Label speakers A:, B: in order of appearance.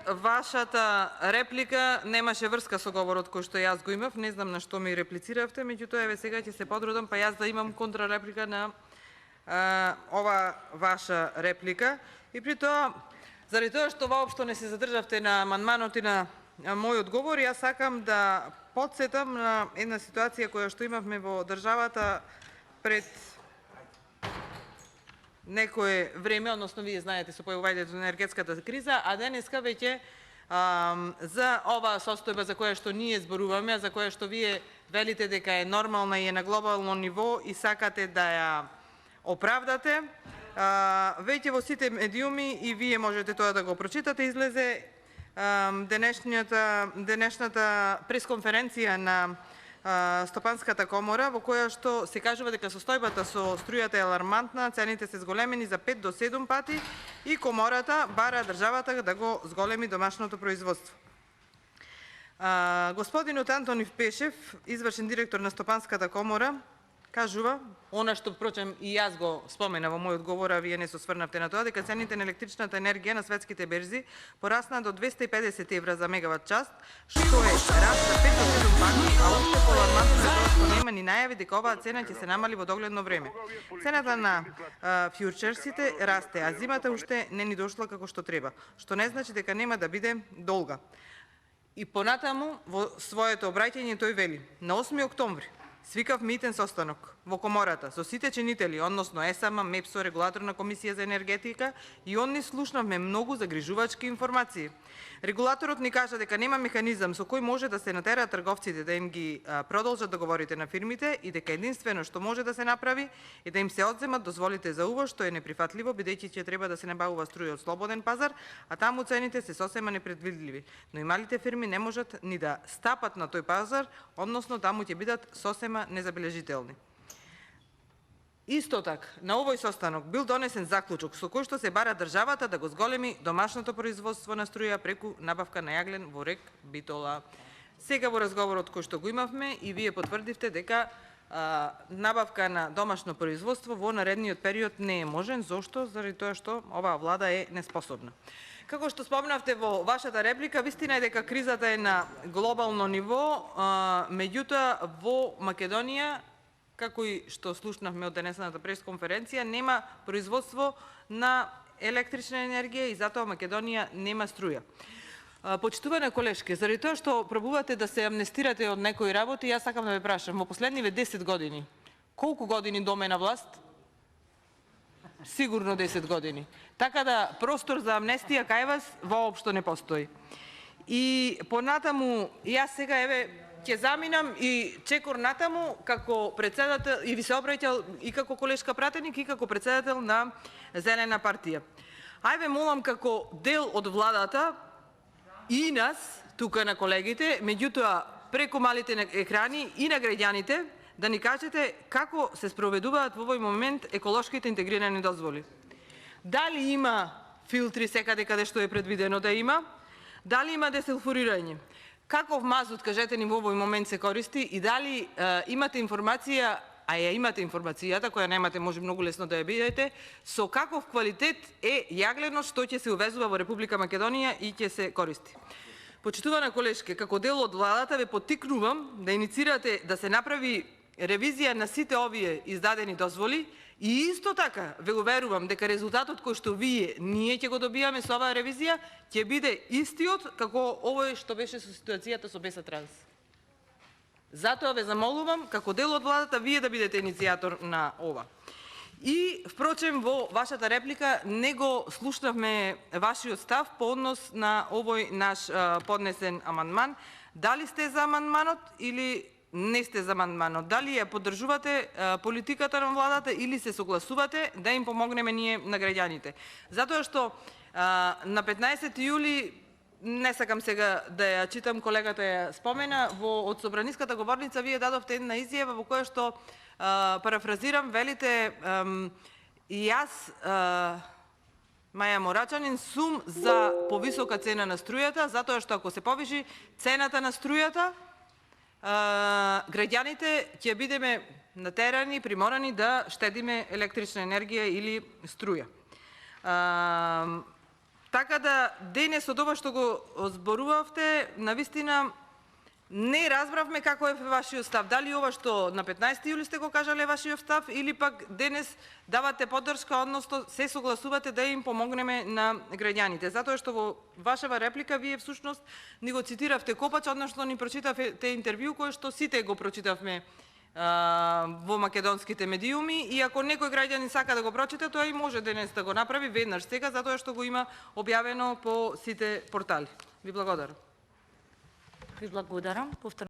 A: вашата реплика немаше врска со говорот кој што јас го имав. Не знам на што ми реплициравте, меѓутоа еве сега ќе се подрудам па јас да имам контрареплика на ова ваша реплика. И при тоа, заради тоа што воопшто не се задржавте на амандманот и на мојот говор, јас сакам да потсетам на една ситуација која што имавме во државата пред некое време, односно вие знаете со појавувањето на енергетската криза, а денеска веќе за оваа состојба за која што ние зборуваме, за која што вие велите дека е нормална и е на глобално ниво и сакате да ја оправдате, веќе во сите медиуми и вие можете тоа да го прочитате, излезе денешната пресконференција на Стопанската комора, во која што се кажува дека состојбата со струјата е алармантна, цените се зголемени за 5 до 7 пати и комората бара државата да го зголеми домашното производство. Господинот Антонив Пешев, извршен директор на Стопанската комора, кажува, она што впрочем и јас го спомена во мојот говор, а вие не се осврнавте на тоа, дека цените на електричната енергија на светските берзи порасна до 250 евра за мегават час, што е раст за 5 до 7 пати, а уште поалармантно е тоа што нема ни најави дека оваа цена ќе се намали во догледно време. Цената на фјучерсите расте, а зимата уште не ни дошла како што треба, што не значи дека нема да биде долга. И понатаму во своето обраќање тој вели: на 8 октомври свикав митен состанок во комората со сите чинители, односно ЕСАМА, МЕПСО, регулаторна комисија за енергетика, и од нив слушнавме многу загрижувачки информации. Регулаторот ни кажа дека нема механизам со кој може да се натераат трговците да им ги продолжат договорите на фирмите и дека единствено што може да се направи е да им се одземат дозволите за увоз, што е неприфатливо бидејќи ќе треба да се набавува струја од слободен пазар, а таму цените се сосема непредвидливи. Но и малите фирми не можат ни да стапат на тој пазар, односно таму ќе бидат сосема незабележителни. Исто така, на овој состанок бил донесен заклучок со кој што се бара државата да го зголеми домашното производство на струја преку набавка на јаглен во РЕК Битола. Сега во разговорот кој што го имавме и вие потврдивте дека набавка на домашно производство во наредниот период не е можен. Зошто? Заради тоа што оваа влада е неспособна. Како што спомнавте во вашата реплика, вистина е дека кризата е на глобално ниво, меѓутоа во Македонија, како и што слушнавме од денесната пресконференција, нема производство на електрична енергија и затоа Македонија нема струја. Почитувана колешке, заради тоа што пробувате да се амнестирате од некои работи, јас сакам да ве прашам, во последниве 10 години, колку години доме на власт? Сигурно 10 години. Така да простор за амнестија кај вас воопшто не постои. И понатаму, јас сега еве ќе заминам и чекор натаму како председател и ви се обраќал и како колешка пратеник и како председател на Зелена партија. Ајде молам како дел од владата и нас, тука на колегите, меѓутоа преку малите екрани и на граѓаните, да ни кажете како се спроведуваат во овој момент еколошките интегрирани дозволи. Дали има филтри секаде каде што е предвидено да има? Дали има десулфурирање? Каков мазут, кажете ни, во овој момент се користи и дали имате информација, а ја имате информацијата, која немате може многу лесно да ја бидете, со каков квалитет е јагленот што ќе се увезува во Република Македонија и ќе се користи. Почитувана колешке, како дел од владата ве поттикнувам да иницирате да се направи ревизија на сите овие издадени дозволи и исто така ве уверувам дека резултатот кој што ние ќе го добијаме со оваа ревизија ќе биде истиот како овој што беше со ситуацијата со Беса Транс. Затоа ве замолувам како дел од владата вие да бидете иницијатор на ова. И впрочем во вашата реплика не го слушнавме вашиот став по однос на овој наш поднесен амандман. Дали сте за амандманот или не сте за амандманот? Дали ја поддржувате политиката на владата или се согласувате да им помогнеме ние на граѓаните? Затоа што на 15 јули, не сакам сега да ја читам, колегата ја спомена, од собраниската говорница вие дадовте една изјава во која што парафразирам, велите и јас Маја Морачанин сум за повисока цена на струјата, затоа што ако се повиши цената на струјата, граѓаните ќе бидеме натерани, приморани да штедиме електрична енергија или струја. Така да денес од ова што го зборувавте, навистина не разбравме како е вашиот став. Дали ова што на 15 јули сте го кажале вашиот став или пак денес давате поддршка, односно се согласувате да им помогнеме на граѓаните. Затоа што во вашава реплика вие всушност ни го цитиравте Копач, односно ни прочитавте интервју кое што сите го прочитавме во македонските медиуми, и ако некој граѓанин сака да го прочита, тоа и може денес да го направи веднаш сега, затоа што го има објавено по сите портали. Ви благодарам.
B: Ви благодарам.